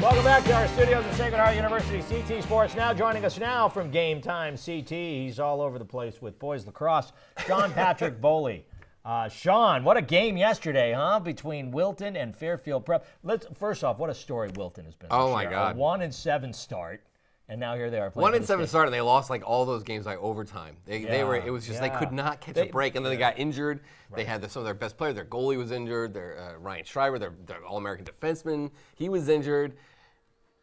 Welcome back to our studios at Sacred Heart University. CT Sports now joining us now from Game Time CT. He's all over the place with boys lacrosse. Sean Patrick Bowley. Sean, what a game yesterday, huh? Between Wilton and Fairfield Prep. First off, what a story Wilton has been. Oh my God! A 1-7 start, and now here they are playing. 1-7 start, and they lost like all those games by overtime. They were. It was just they could not catch a break, and then they got injured. Right. They had some of their best players. Their goalie was injured. Their Ryan Schreiber, their All-American defenseman, he was injured.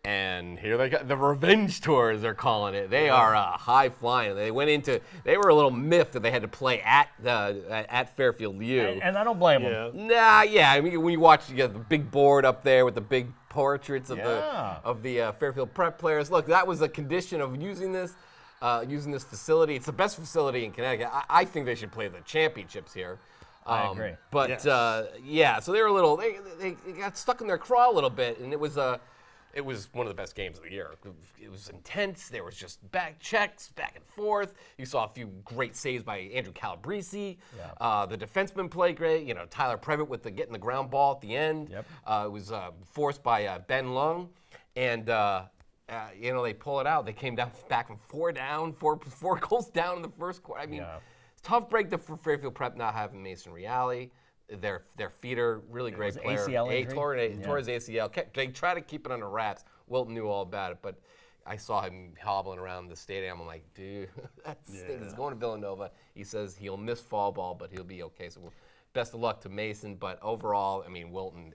And here they got the revenge tour, as they're calling it. They are high flying. They were a little miffed that they had to play at Fairfield U. And I don't blame them. I mean, when you watch, you got the big board up there with the big portraits of the Fairfield Prep players. Look, that was a condition of using this facility. It's the best facility in Connecticut. I think they should play the championships here. I agree. But so they were a little. They got stuck in their craw a little bit, and it was one of the best games of the year. It was intense. There was just back checks, back and forth. You saw a few great saves by Andrew Calabrese. Yeah. The defenseman played great. You know, Tyler Previtt with getting the ground ball at the end. Yep. It was forced by Ben Lung. And, they pull it out. They came back from four goals down in the first quarter. I mean, tough break for Fairfield Prep not having Mason Reale. Their feeder, really great player. ACL injury? Tore his ACL. They try to keep it under wraps. Wilton knew all about it, but I saw him hobbling around the stadium. I'm like, dude, that stinks. He's going to Villanova. He says he'll miss fall ball, but he'll be okay. So best of luck to Mason. But overall, I mean, Wilton,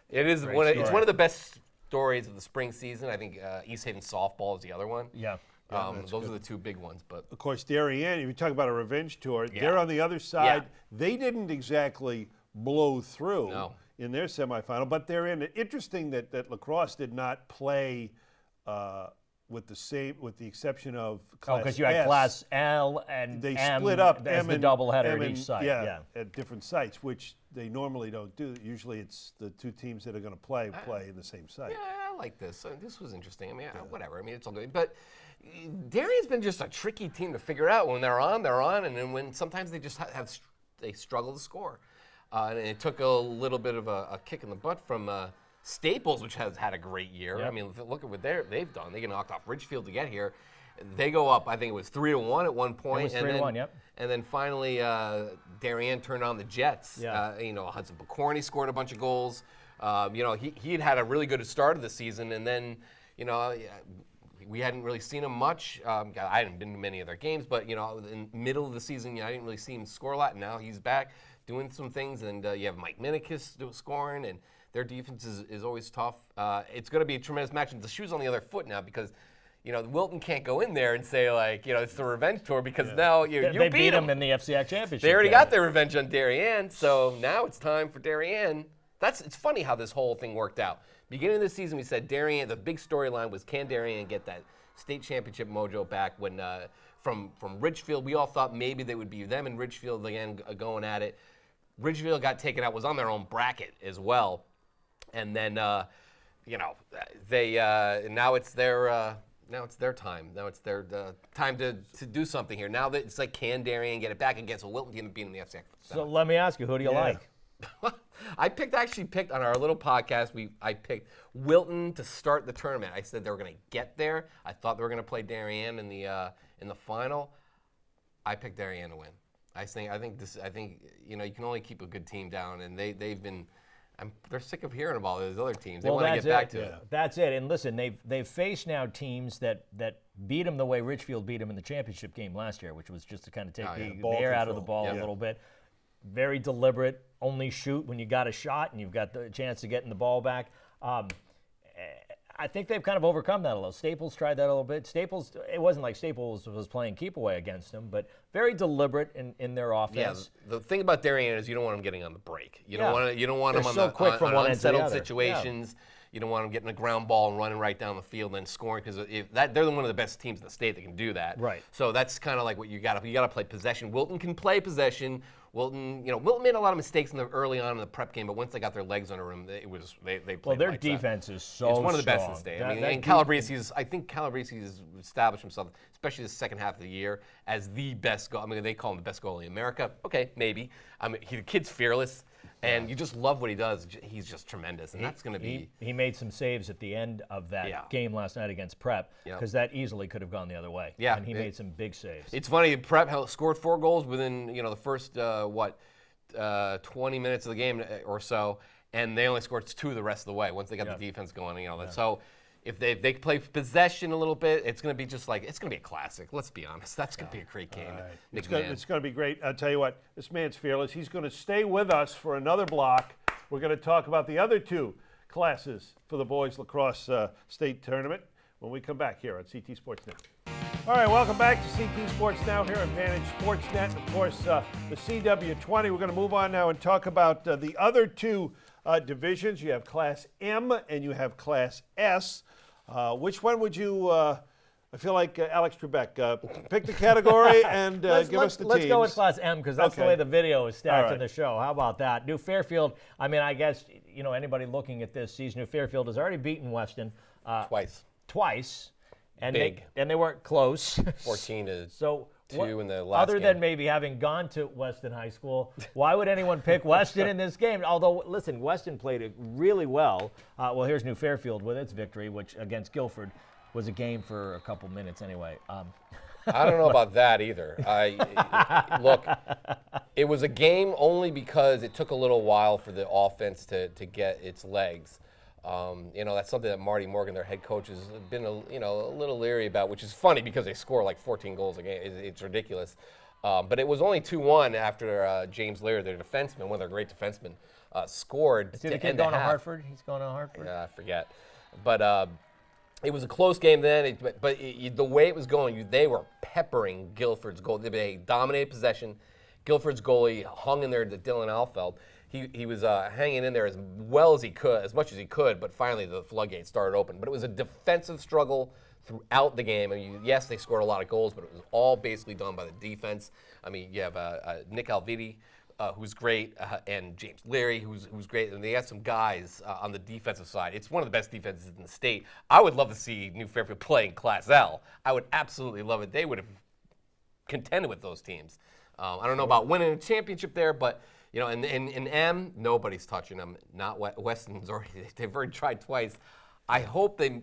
it's one of the best stories of the spring season. I think East Haven softball is the other one. Yeah. Those are the two big ones. But of course, Darien, if you talk about a revenge tour, they're on the other side. Yeah. They didn't exactly blow through in their semifinal, but they're in it. Interesting that lacrosse did not play with the exception of Class because you had S. Class L and they M split up as the doubleheader at each site. At different sites, which they normally don't do. Usually, it's the two teams that are going to play in the same site. Yeah, I like this. This was interesting. I mean, whatever. I mean, it's all good, but. Darien's been just a tricky team to figure out. When they're on, and then when sometimes they just they struggle to score. And it took a little bit of a kick in the butt from Staples, which has had a great year. Yep. I mean, look at what they've done. They get knocked off Ridgefield to get here. They go up, I think it was 3-1 at one point. It was 3-1, yep. And then finally, Darien turned on the Jets. Yeah. Hudson Bacorny scored a bunch of goals. He had a really good start of the season, and then, we hadn't really seen him much. I hadn't been to many of their games, but in the middle of the season, I didn't really see him score a lot. And now he's back doing some things, and you have Mike Minikis scoring, and their defense is always tough. It's going to be a tremendous match, and the shoe's on the other foot now because Wilton can't go in there and say it's the revenge tour because now you beat them in the FCI championship. They already got their revenge on Darien, so now it's time for Darien. It's funny how this whole thing worked out. Beginning of the season, we said Darien. The big storyline was can Darien get that state championship mojo back? When from Ridgefield, we all thought maybe they would be them and Ridgefield again going at it. Ridgefield got taken out, was on their own bracket as well, and then they now it's their time. Now it's their time to do something here. Now that it's like can Darien get it back against a Wilton team beating the FCI? So let me ask you, who do you like? I actually picked on our little podcast. I picked Wilton to start the tournament. I said they were going to get there. I thought they were going to play Darien in the final. I picked Darien to win. I think you can only keep a good team down, and they've been. They're sick of hearing about those other teams. They want to get back to it. That's it. And listen, they've faced now teams that beat them the way Ridgefield beat them in the championship game last year, which was just to kind of take the air out of the ball a little bit. Very deliberate, only shoot when you got a shot and you've got the chance to get in the ball back. I think they've kind of overcome that a little. Staples tried that a little bit. It wasn't like Staples was playing keep away against them, but very deliberate in their offense. Yeah, the thing about Darien is you don't want them getting on the break. You don't want them on unsettled situations. Yeah. You don't want them getting a ground ball and running right down the field and scoring because they're one of the best teams in the state that can do that. Right. So that's kind of like what you got to play possession. Wilton can play possession. Wilton made a lot of mistakes early on in the prep game, but once they got their legs under them, they played. Well, their defense is so it's one of the strong. best in the state. And Calabrese I think Calabrese has established himself, especially the second half of the year, as the best goal. I mean, they call him the best goalie in America. Okay, maybe. The kid's fearless. And you just love what he does. He's just tremendous, and that's going to be. He made some saves at the end of that game last night against Prep, because that easily could have gone the other way. Yeah, and he made some big saves. It's funny. Prep scored 4 goals within the first 20 minutes of the game or so, and they only scored 2 the rest of the way once they got the defense going. So. If they play possession a little bit, it's going to be it's going to be a classic. Let's be honest. That's going to be a great game. Right. It's going to be great. I'll tell you what, this man's fearless. He's going to stay with us for another block. We're going to talk about the other 2 classes for the boys lacrosse state tournament when we come back here on CT Sports Now. All right, welcome back to CT Sports Now here on Vantage Sportsnet. Of course, the CW20. We're going to move on now and talk about the other 2 divisions. You have Class M and you have Class S. Which one would you, I feel like Alex Trebek, pick the category and give us the teams. Let's go with Class M because that's the way the video is stacked in the show. How about that? New Fairfield, I mean, I guess, anybody looking at this sees New Fairfield has already beaten Weston. Twice. And they weren't close. 14-2 so in the last Other game. than maybe having gone to Weston High School, why would anyone pick Weston in this game? Although, listen, Weston played it really well. Well, here's New Fairfield with its victory, which against Guilford was a game for a couple minutes anyway. I don't know about that either. Look, it was a game only because it took a little while for the offense to get its legs. That's something that Marty Morgan, their head coach, has been a little leery about, which is funny because they score like 14 goals a game. It's ridiculous. But it was only 2-1 after James Lear, their defenseman, one of their great defensemen, scored. Is he the kid going to Hartford? He's going to Hartford? Yeah, I forget. But it was a close game then. But the way it was going, they were peppering Guilford's goal. They dominated possession. Guilford's goalie hung in there to Dylan Alfeld. He was hanging in there as well as he could, as much as he could, but finally the floodgates started open. But it was a defensive struggle throughout the game. I mean, yes, they scored a lot of goals, but it was all basically done by the defense. I mean, you have Nick Alviti, who's great, and James Leary, who's great, and they had some guys on the defensive side. It's one of the best defenses in the state. I would love to see New Fairfield play in Class L. I would absolutely love it. They would have contended with those teams. I don't know about winning a championship there, but in M, nobody's touching them. Not Weston's they've already tried twice. I hope they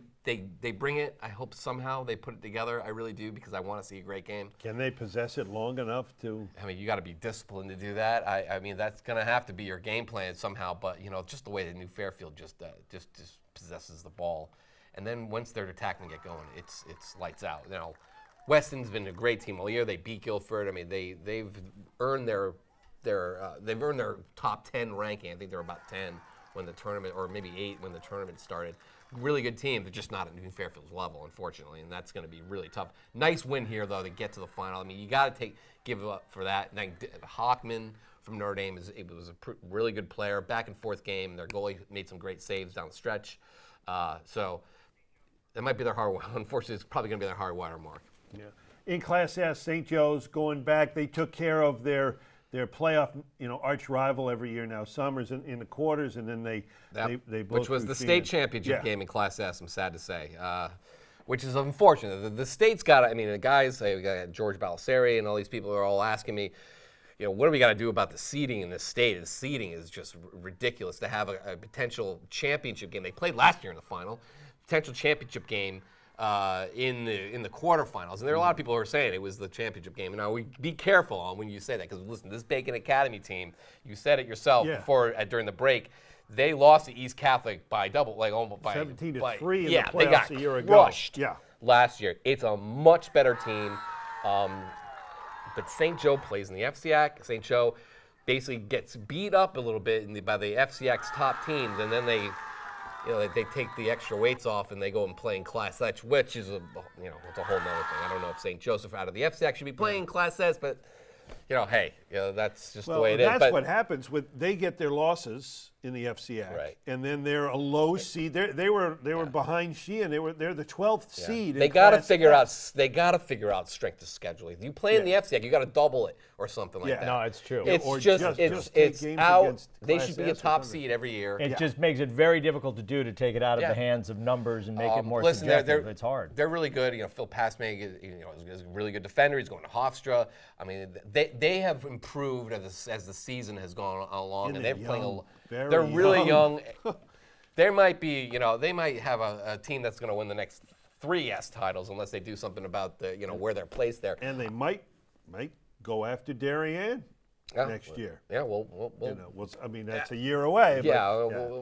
bring it. I hope somehow they put it together. I really do, because I want to see a great game. Can they possess it long enough to? I mean, you got to be disciplined to do that. I mean, that's going to have to be your game plan somehow. But just the way that New Fairfield just possesses the ball, and then once they're attacking and get going, it's lights out. Weston's been a great team all year. They beat Guilford. I mean, they've earned their top 10 ranking. I think they're about 10 when the tournament, or maybe 8 when the tournament started. Really good team. They're just not at New Fairfield's level, unfortunately, and that's going to be really tough. Nice win here, though, to get to the final. I mean, you got to give up for that. And Hockman from Notre Dame was a really good player. Back and forth game. Their goalie made some great saves down the stretch. So that might be their hard. Unfortunately, it's probably going to be their high water mark. Yeah. In Class S, St. Joe's going back. They took care of their playoff, arch rival every year now. Summers in the quarters, and then they both. Which was the state championship game in Class S. I'm sad to say, which is unfortunate. The state's got. I mean, the guys, we got George Balisari, and all these people are all asking me, what do we got to do about the seeding in this state? The seeding is just ridiculous to have a potential championship game. They played last year in the final, potential championship game. In the quarterfinals, and there are a lot of people who are saying it was the championship game. Now, be careful on when you say that, because listen, this Bacon Academy team, you said it yourself before during the break, they lost to East Catholic by almost by 17-3 in the playoffs they got a year ago. Crushed last year. It's a much better team, but St. Joe plays in the FCAC. St. Joe basically gets beat up a little bit by the FCAC's top teams, and then they take the extra weights off and they go and play in Class S, which is it's a whole nother thing. I don't know if St. Joseph out of the FCAC should be playing Class S, but that's just the way it is. That's what happens they get their losses in the FCAC, right? And then they're a low seed. They were behind Sheehan. They're the 12th seed. They got to figure out. They got to figure out strength of schedule. If you play in the FCAC, you got to double it or something like that. No, it's true. It's it's out. They should be a top seed every year. It just makes it very difficult to take it out of the hands of numbers and make it more subjective. It's hard. They're really good. Phil Passmay is a really good defender. He's going to Hofstra. I mean, they have improved as the season has gone along, and they're playing. They're really young. There might be, they might have a team that's going to win the next 3 S titles unless they do something about the, where they're placed there. And they might go after Darien next year. Yeah, well, I mean, that's a year away.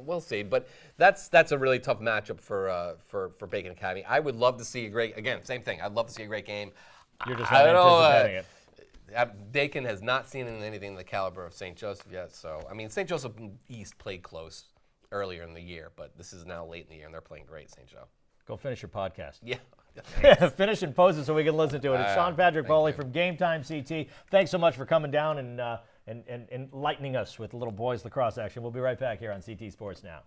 We'll see. But that's a really tough matchup for Bacon Academy. I would love to see same thing. I'd love to see a great game. You're just not anticipating it. Bacon has not seen anything in the caliber of St. Joseph yet. So, I mean, St. Joseph East played close earlier in the year, but this is now late in the year, and they're playing great, St. Joe. Go finish your podcast. Yeah. Finish and post it so we can listen to it. It's Sean Patrick Bowley from Game Time CT. Thanks so much for coming down and enlightening us with a little boys lacrosse action. We'll be right back here on CT Sports Now.